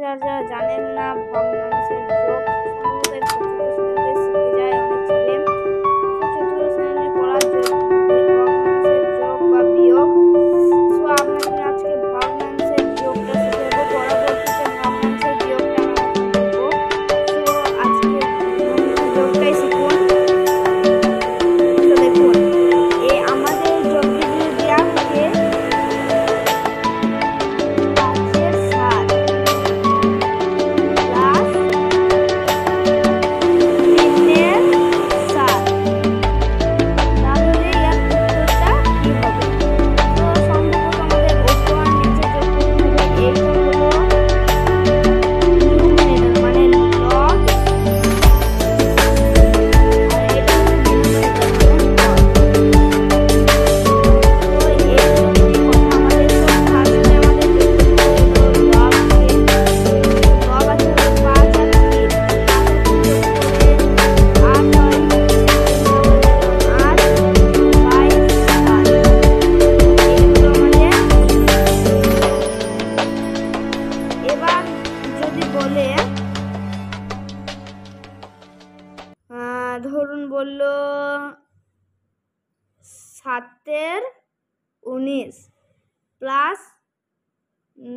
যারা জানেন না ভগ্নাংশের যোগ সম্ভবত এর চতুর্থ শ্রেণীতে শিখে যায় অনেক ছেলে। তো চতুর্থ শ্রেণী পড়ার ভগ্নাংশের যোগ বা বিয়োগ। তো আপনাদের আজকে ভগ্নাংশের যোগটা শিখে যাবো, পরবর্তীতে ভগ্নাংশের বিয়োগটা আমরা শিখবো। তো আজকে যোগটাই শিখুন। তো দেখুন, এই আমাদের যোগটি যদি দেওয়া থাকে 5-এর 7 প্লাস 3-এর 7, তাহলে এর উত্তরটা কি হবে? তো সম্ভবত আমাদের উপর আর নিচে যোগ করতে হবে। এইটা হলো নিউমারেটর মানে লগ, আর এটা হলো ডিনোমিনেটর মানে হর। তো এর যোগটি করতে আমাদের তো ফার্স্টে আমাদের যোগ করতে হলো লগকে। লগ আছে হলো 5 আর 3, 5 আর 3 যোগ করলে 8 হয়, 8 বাই 7। এইগুলো আমাদের। এবার যদি বলে ধরুন বলল 7-এর 19 প্লাস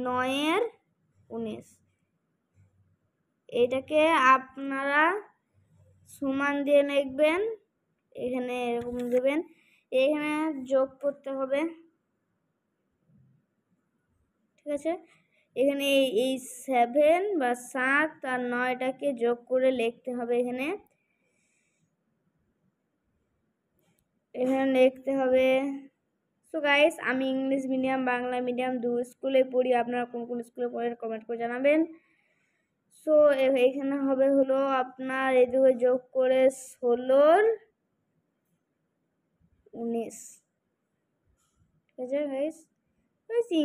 9-এর 19, এটাকে আপনারা সমান দিয়ে লিখবেন। এখানে এরকম দেবেন, এখানে যোগ করতে হবে, ঠিক আছে। এখানে এই 7 বা 7 আর 9টাকে যোগ করে লিখতে হবে। এখানে লিখতে হবে। সো গাইস, আমি ইংলিশ মিডিয়াম বাংলা মিডিয়াম দুই স্কুলে পড়ি। আপনারা কোন কোন স্কুলে পড়েন কমেন্ট করে জানাবেন। সো এখানে হবে হলো আপনার এই দুটো যোগ করে 16-র 19, ঠিক আছে গাইস।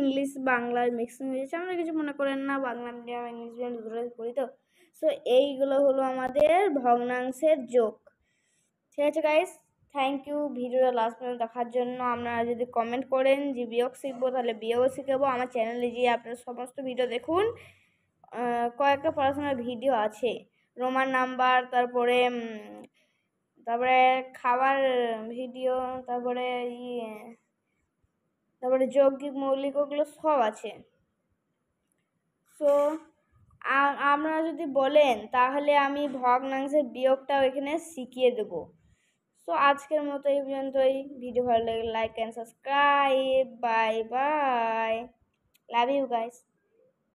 ইংলিশ বাংলার মিক্সিং হয়ে যাচ্ছে, আমরা কিছু মনে করেন না, বাংলা মিডিয়াম ইংলিশ মিডিয়াম দুটোই পড়ি। তো সো এইগুলো হলো আমাদের ভগ্নাংশের যোগ, ঠিক আছে গাইস। থ্যাংক ইউ ভিডিওটা লাস্ট পর্যন্ত দেখার জন্য। আপনারা যদি কমেন্ট করেন যে বিয়োগ শিখবো, তাহলে বিয়োগ শিখাবো। আমার চ্যানেলে গিয়ে আপনারা সমস্ত ভিডিও দেখুন। কয়েকটা পড়াশোনার ভিডিও আছে, রোমান নাম্বার, তারপরে খাবার ভিডিও, তারপরে যৌগিক মৌলিক, ওগুলো সব আছে। সো আপনারা যদি বলেন তাহলে আমি ভগ্নাংশের বিয়োগটাও এখানে শিখিয়ে দেবো। সো আজকের মতো এই পর্যন্তই। ভিডিও ভালো লাগলে like and subscribe. Bye bye, love you guys.